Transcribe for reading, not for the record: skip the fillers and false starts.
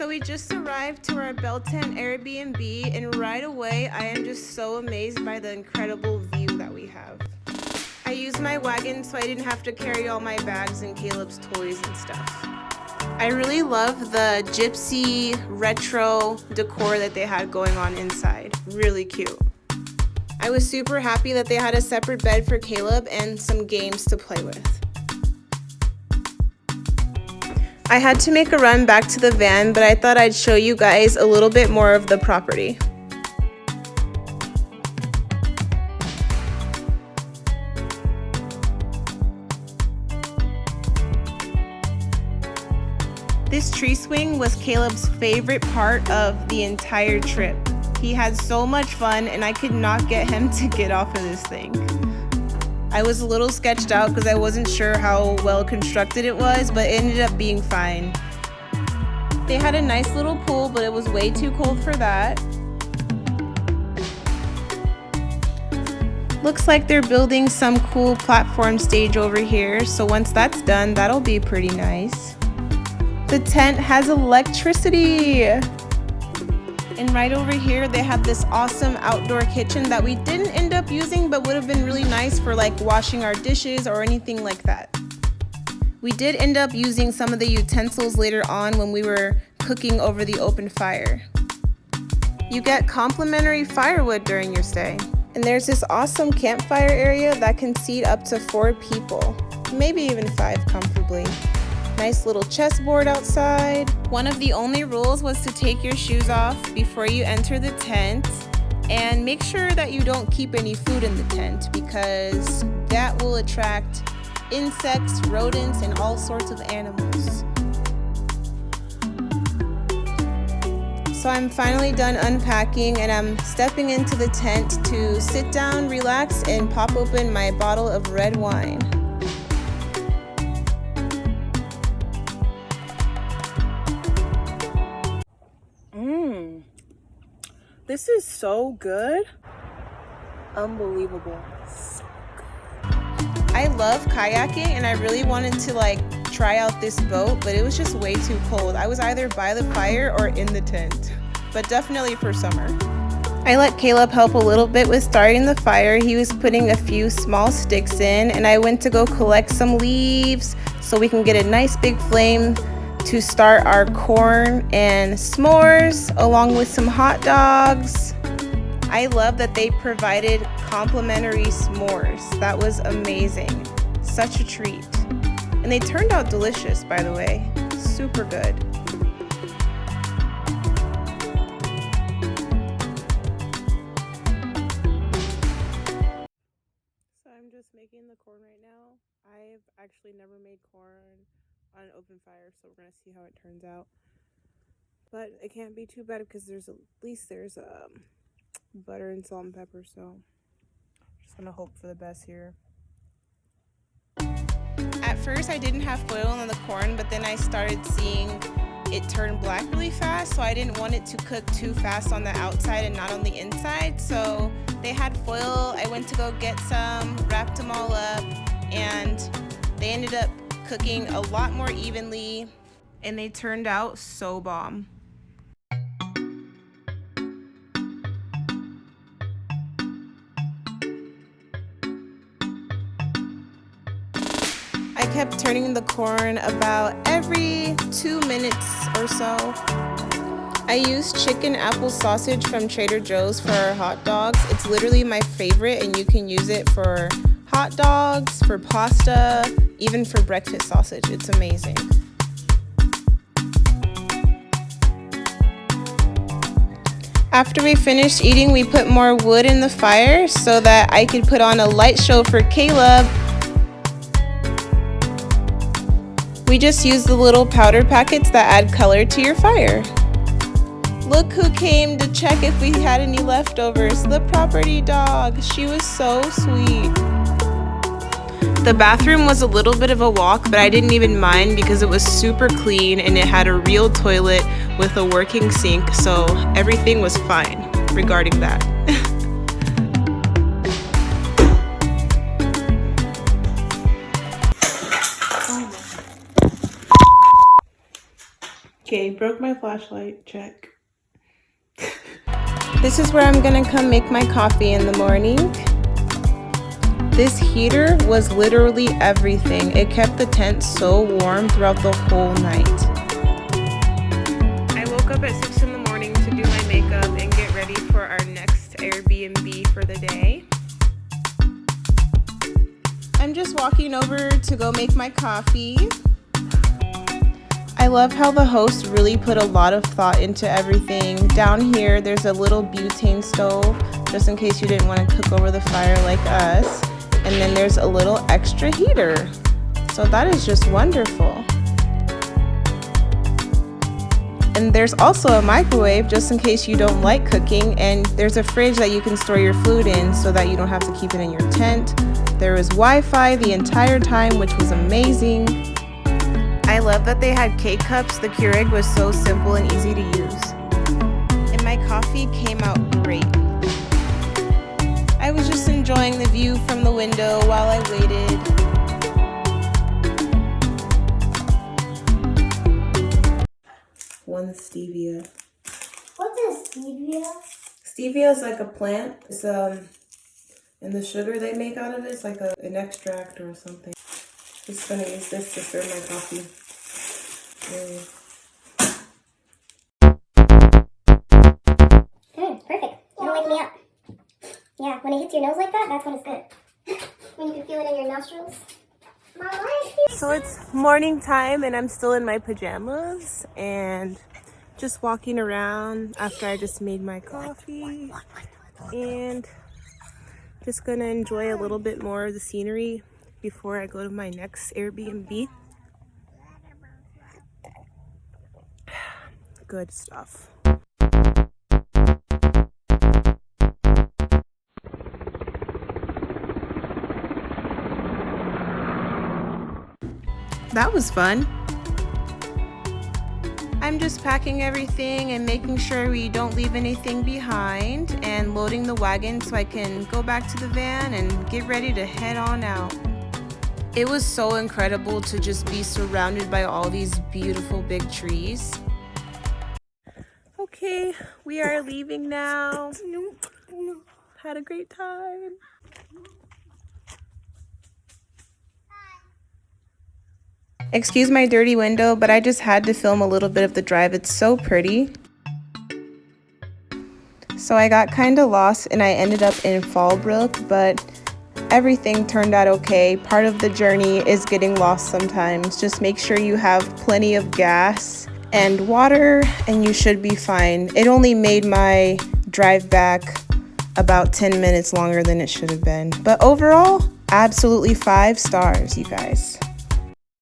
So we just arrived to our Belton Airbnb, and right away I am just so amazed by the incredible view that we have. I used my wagon so I didn't have to carry all my bags and Caleb's toys and stuff. I really love the gypsy retro decor that they had going on inside. Really cute. I was super happy that they had a separate bed for Caleb and some games to play with. I had to make a run back to the van, but I thought I'd show you guys a little bit more of the property. This tree swing was Caleb's favorite part of the entire trip. He had so much fun and I could not get him to get off of this thing. I was a little sketched out because I wasn't sure how well constructed it was, but it ended up being fine. They had a nice little pool, but it was way too cold for that. Looks like they're building some cool platform stage over here, so once that's done, that'll be pretty nice. The tent has electricity! And right over here, they have this awesome outdoor kitchen that we didn't end up using, but would have been really nice for like washing our dishes or anything like that. We did end up using some of the utensils later on when we were cooking over the open fire. You get complimentary firewood during your stay. And there's this awesome campfire area that can seat up to 4 people, maybe even 5 comfortably. Nice little chessboard outside. One of the only rules was to take your shoes off before you enter the tent, and make sure that you don't keep any food in the tent because that will attract insects, rodents, and all sorts of animals. So I'm finally done unpacking and I'm stepping into the tent to sit down, relax, and pop open my bottle of red wine. This is so good. Unbelievable. So good. I love kayaking and I really wanted to like try out this boat, but it was just way too cold. I was either by the fire or in the tent, but definitely for summer. I let Caleb help a little bit with starting the fire. He was putting a few small sticks in, and I went to go collect some leaves so we can get a nice big flame to start our corn and s'mores along with some hot dogs. I love that they provided complimentary s'mores. That was amazing. Such a treat. And they turned out delicious, by the way. Super good. So I'm just making the corn right now. I've actually never made corn on an open fire, so we're gonna see how it turns out. But it can't be too bad because there's butter and salt and pepper, so just gonna hope for the best here. At first I didn't have foil on the corn, but then I started seeing it turn black really fast, so I didn't want it to cook too fast on the outside and not on the inside. So they had foil. I went to go get some, wrapped them all up, and they ended up cooking a lot more evenly, and they turned out so bomb. I kept turning the corn about every 2 minutes or so. I used chicken apple sausage from Trader Joe's for our hot dogs. It's literally my favorite, and you can use it for hot dogs, for pasta, even for breakfast sausage. It's amazing. After we finished eating, we put more wood in the fire so that I could put on a light show for Caleb. We just used the little powder packets that add color to your fire. Look who came to check if we had any leftovers. The property dog. She was so sweet. The bathroom was a little bit of a walk, but I didn't even mind because it was super clean and it had a real toilet with a working sink, so everything was fine regarding that. Okay, broke my flashlight. Check. This is where I'm gonna come make my coffee in the morning. This heater was literally everything. It kept the tent so warm throughout the whole night. I woke up at 6 in the morning to do my makeup and get ready for our next Airbnb for the day. I'm just walking over to go make my coffee. I love how the host really put a lot of thought into everything. Down here, there's a little butane stove, just in case you didn't want to cook over the fire like us. And then there's a little extra heater. So that is just wonderful. And there's also a microwave, just in case you don't like cooking. And there's a fridge that you can store your food in so that you don't have to keep it in your tent. There was Wi-Fi the entire time, which was amazing. I love that they had K-cups. The Keurig was so simple and easy to use. And my coffee came out great. I was just enjoying the view from the window while I waited. One stevia. What is stevia? Stevia is like a plant. It's and the sugar they make out of it is like an extract or something. Just gonna use this to serve my coffee. Perfect. It'll wake me up. Yeah, when it hits your nose like that, that's when it's good. When you can feel it in your nostrils. So it's morning time and I'm still in my pajamas and just walking around after I just made my coffee and just gonna enjoy a little bit more of the scenery before I go to my next Airbnb. Good stuff. That was fun. I'm just packing everything and making sure we don't leave anything behind and loading the wagon so I can go back to the van and get ready to head on out. It was so incredible to just be surrounded by all these beautiful big trees. Okay, we are leaving now. Had a great time. Excuse my dirty window, but I just had to film a little bit of the drive. It's so pretty. So I got kind of lost and I ended up in Fallbrook, but everything turned out okay. Part of the journey is getting lost sometimes. Just make sure you have plenty of gas and water and you should be fine. It only made my drive back about 10 minutes longer than it should have been. But overall, absolutely 5 stars, you guys.